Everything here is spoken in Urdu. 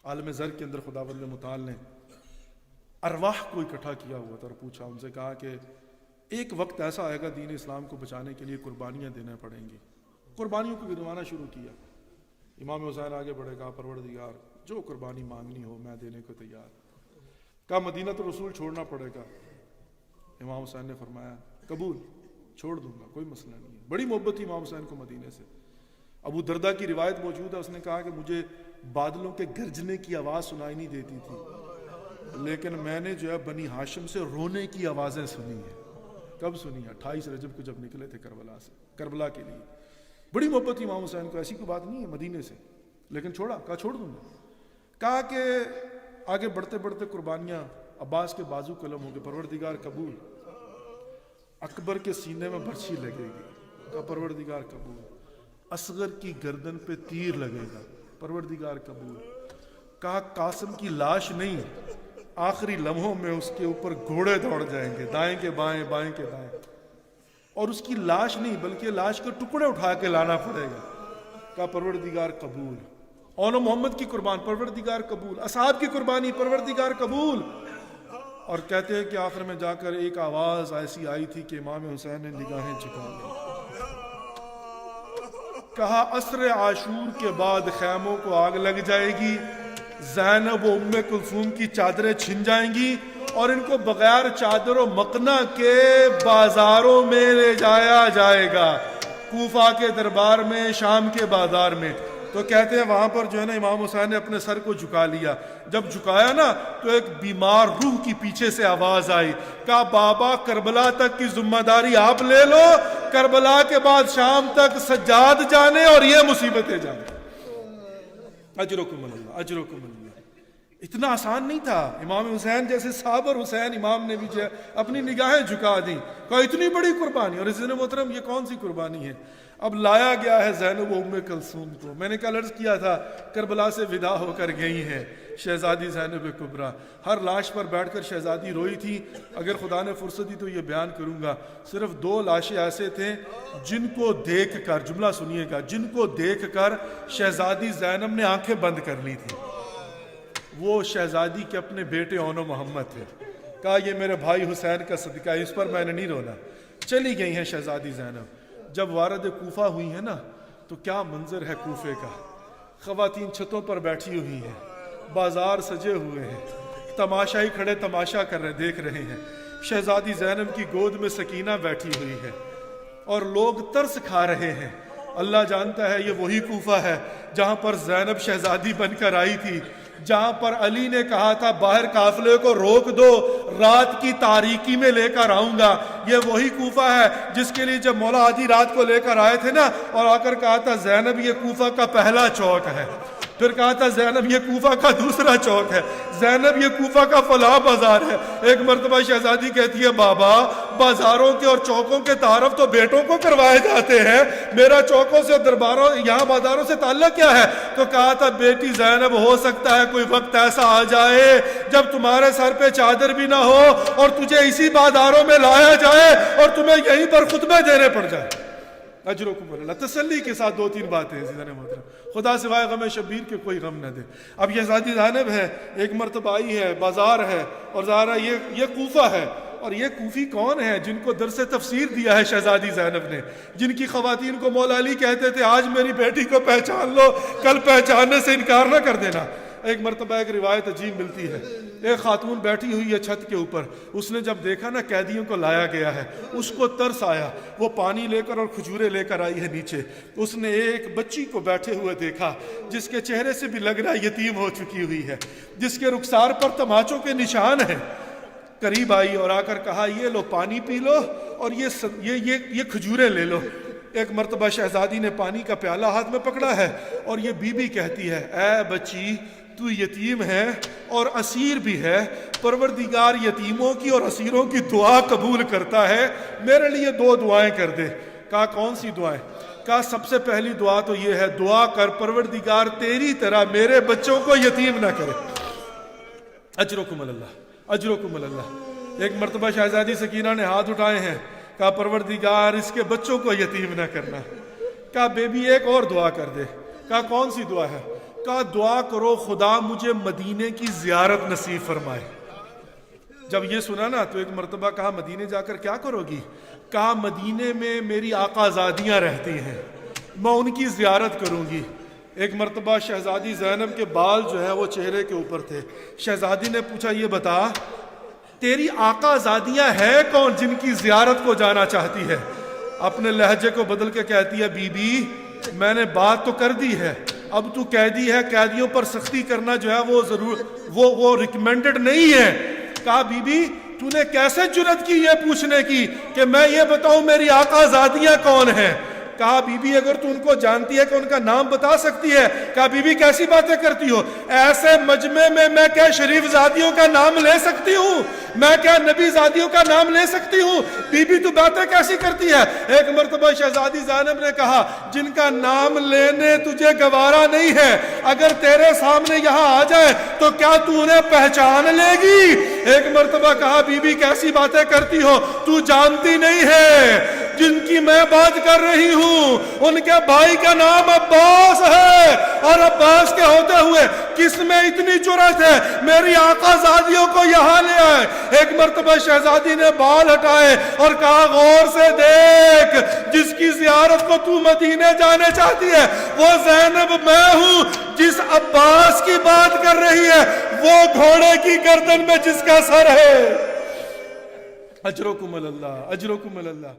عالم زر کے اندر خداوند متعال نے ارواح کو اکٹھا کیا ہوا تھا اور پوچھا ان سے، کہا کہ ایک وقت ایسا آئے گا دین اسلام کو بچانے کے لیے قربانیاں دینا پڑیں گی۔ قربانیوں کو گنوانا شروع کیا۔ امام حسین آگے بڑھے، کہا پروردگار جو قربانی مانگنی ہو میں دینے کو تیار۔ کہا مدینہ تو رسول چھوڑنا پڑے گا۔ امام حسین نے فرمایا قبول، چھوڑ دوں گا، کوئی مسئلہ نہیں ہے۔ بڑی محبت تھی امام حسین کو مدینے سے۔ ابو دردہ کی روایت موجود ہے، اس نے کہا کہ مجھے بادلوں کے گرجنے کی آواز سنائی نہیں دیتی تھی، لیکن میں نے جو ہے بنی ہاشم سے رونے کی آوازیں سنی ہیں۔ کب سنی ہے؟ 28 رجب کو جب نکلے تھے کربلا کے لیے۔ بڑی محبت تھی امام حسین کو، ایسی کوئی بات نہیں ہے مدینے سے، لیکن چھوڑا، کہا چھوڑ دوں گا۔ کہا کہ آگے بڑھتے بڑھتے قربانیاں عباس کے بازو قلم ہو گئے، پروردگار قبول۔ اکبر کے سینے میں برچھی لگے گی، کہا پروردگار قبول۔ اصغر کی گردن پہ تیر لگے گا، پروردگار قبول۔ کہا قاسم کی لاش نہیں، آخری لمحوں میں اس کے اوپر گھوڑے دوڑ جائیں گے، دائیں کے بائیں بائیں کے دائیں، اور اس کی لاش نہیں بلکہ لاش کے ٹکڑے اٹھا کے لانا پڑے گا۔ کہا پروردگار قبول۔ اون محمد کی قربان، پروردگار قبول۔ اصحاب کی قربانی، پروردگار قبول۔ اور کہتے ہیں کہ آخر میں جا کر ایک آواز ایسی آئی تھی کہ امام حسین نے نگاہیں جھکا لی۔ کہا عصر عاشور کے بعد خیموں کو آگ لگ جائے گی، زینب و ام کلثوم کی چادریں چھن جائیں گی اور ان کو بغیر چادر و مقنا کے بازاروں میں لے جایا جائے گا، کوفہ کے دربار میں، شام کے بازار میں۔ تو کہتے ہیں وہاں پر جو ہے نا امام حسین نے اپنے سر کو جھکا لیا۔ جب جھکایا نا تو ایک بیمار روح کی پیچھے سے آواز آئی، کہا بابا کربلا تک کی ذمہ داری آپ لے لو، کربلا کے بعد شام تک سجاد جانے اور یہ مصیبتیں جانے۔ اجرکم اللہ، اجرکم اللہ۔ اتنا آسان نہیں تھا۔ امام حسین جیسے صابر حسین امام نے بھی جو ہے اپنی نگاہیں جھکا دی، کہا اتنی بڑی قربانی، اور عزیزان محترم یہ کون سی قربانی ہے؟ اب لایا گیا ہے زینب و ام کلثوم کو۔ میں نے کل عرض کیا تھا کربلا سے ودا ہو کر گئی ہیں شہزادی زینب کبریٰ۔ ہر لاش پر بیٹھ کر شہزادی روئی تھی۔ اگر خدا نے فرصت دی تو یہ بیان کروں گا، صرف 2 لاشیں ایسے تھے جن کو دیکھ کر، جملہ سنیے گا، جن کو دیکھ کر شہزادی زینب نے آنکھیں بند کر لی تھی۔ وہ شہزادی کے اپنے بیٹے اون محمد تھے۔ کہا یہ میرے بھائی حسین کا صدقہ ہے، اس پر میں نے نہیں رونا۔ چلی گئی ہیں شہزادی زینب۔ جب وارد کوفہ ہوئی ہیں نا تو کیا منظر ہے کوفے کا۔ خواتین چھتوں پر بیٹھی ہوئی ہیں، بازار سجے ہوئے ہیں، تماشائی کھڑے تماشا کر رہے، دیکھ رہے ہیں۔ شہزادی زینب کی گود میں سکینہ بیٹھی ہوئی ہے اور لوگ ترس کھا رہے ہیں۔ اللہ جانتا ہے یہ وہی کوفہ ہے جہاں پر زینب شہزادی بن کر آئی تھی، جہاں پر علی نے کہا تھا باہر قافلے کو روک دو، رات کی تاریکی میں لے کر آؤں گا۔ یہ وہی کوفہ ہے جس کے لیے جب مولا آدھی رات کو لے کر آئے تھے نا اور آ کر کہا تھا زینب یہ کوفہ کا پہلا چوک ہے، پھر کہا تھا زینب یہ کوفہ کا دوسرا چوک ہے، زینب یہ کوفہ کا فلاں بازار ہے۔ ایک مرتبہ شہزادی کہتی ہے بابا بازاروں کے اور چوکوں کے تعارف تو بیٹوں کو کروائے جاتے ہیں، میرا چوکوں سے درباروں یہاں بازاروں سے تعلق کیا ہے؟ تو کہا تھا بیٹی زینب ہو سکتا ہے کوئی وقت ایسا آ جائے جب تمہارے سر پہ چادر بھی نہ ہو اور تجھے اسی بازاروں میں لایا جائے اور تمہیں یہیں پر خطبے دینے پڑ جائے۔ اجرکم اللہ۔ تسلی کے ساتھ 2-3 باتیں عزیزان محترم، خدا سوائے غم شبیر کے کوئی غم نہ دے۔ اب یہ شہزادی زینب ہے، ایک مرتبہ آئی ہے، بازار ہے اور ظاہر ہے یہ کوفہ ہے، اور یہ کوفی کون ہے جن کو درس تفسیر دیا ہے شہزادی زینب نے، جن کی خواتین کو مولا علی کہتے تھے آج میری بیٹی کو پہچان لو، کل پہچاننے سے انکار نہ کر دینا۔ ایک مرتبہ ایک روایت عجیب ملتی ہے، ایک خاتون بیٹھی ہوئی ہے چھت کے اوپر، اس نے جب دیکھا نا قیدیوں کو لایا گیا ہے اس کو ترس آیا، وہ پانی لے کر اور کھجورے لے کر آئی ہے نیچے۔ اس نے ایک بچی کو بیٹھے ہوئے دیکھا جس کے چہرے سے بھی لگ رہا ہے یتیم ہو چکی ہوئی ہے، جس کے رخسار پر تماچوں کے نشان ہیں۔ قریب آئی اور آ کر کہا یہ لو پانی پی لو اور یہ کھجورے لے لو۔ ایک مرتبہ شہزادی نے پانی کا پیالہ ہاتھ میں پکڑا ہے اور یہ بی بی کہتی ہے اے بچی تو یتیم ہے اور اسیر بھی ہے، پروردگار یتیموں کی اور اسیروں کی دعا قبول کرتا ہے، میرے لیے 2 دعائیں کر دے۔ کہا کون سی دعائیں؟ کہا سب سے پہلی دعا تو یہ ہے دعا کر پروردگار تیری طرح میرے بچوں کو یتیم نہ کرے۔ اجرکم اللہ، اجرکم اللہ۔ ایک مرتبہ شہزادی سکینہ نے ہاتھ اٹھائے ہیں، کہا پروردگار اس کے بچوں کو یتیم نہ کرنا۔ کہا بیبی ایک اور دعا کر دے۔ کہا کون سی دعا ہے؟ کہا دعا کرو خدا مجھے مدینے کی زیارت نصیب فرمائے۔ جب یہ سنا نا تو ایک مرتبہ کہا مدینے جا کر کیا کرو گی؟ کہا مدینے میں میری آقا زادیاں رہتی ہیں، میں ان کی زیارت کروں گی۔ ایک مرتبہ شہزادی زینب کے بال جو ہے وہ چہرے کے اوپر تھے، شہزادی نے پوچھا یہ بتا تیری آقا زادیاں ہے کون جن کی زیارت کو جانا چاہتی ہے؟ اپنے لہجے کو بدل کے کہتی ہے بی بی میں نے بات تو کر دی ہے، اب تو قیدی ہے، قیدیوں پر سختی کرنا جو ہے وہ ضرور وہ ریکمینڈڈ نہیں ہے۔ کہا بی بی تو نے کیسے جرأت کی یہ پوچھنے کی کہ میں یہ بتاؤں میری آقا زادیاں کون ہیں؟ کہا بی بی اگر تو ان کو جانتی ہے کہ ان کا نام بتا سکتی ہے۔ کہا بی بی کیسی باتیں کرتی ہو، ایسے مجمع میں کیا شریف زادیوں کا نام لے سکتی ہوں؟ میں کیا نبی زادیوں کا نام لے سکتی ہوں؟ بی بی تو باتیں کیسی کرتی ہے؟ ایک مرتبہ شہزادی زینب نے کہا جن کا نام لینے تجھے گوارا نہیں ہے اگر تیرے سامنے یہاں آ جائے تو کیا تو انہیں پہچان لے گی؟ ایک مرتبہ کہا بی بی کیسی باتیں کرتی ہو، تو جانتی نہیں ہے جن کی میں بات کر رہی ہوں ان کے بھائی کا نام عباس ہے، اور عباس کے ہوتے ہوئے کس میں اتنی جرأت ہے میری آقا زادیوں کو یہاں لے آئے۔ ایک مرتبہ شہزادی نے بال ہٹائے اور کہا غور سے دیکھ جس کی زیارت کو تو مدینے جانے چاہتی ہے وہ زینب میں ہوں، جس عباس کی بات کر رہی ہے وہ گھوڑے کی گردن میں جس کا سر ہے۔ اجرکم اللہ، اجرکم اللہ۔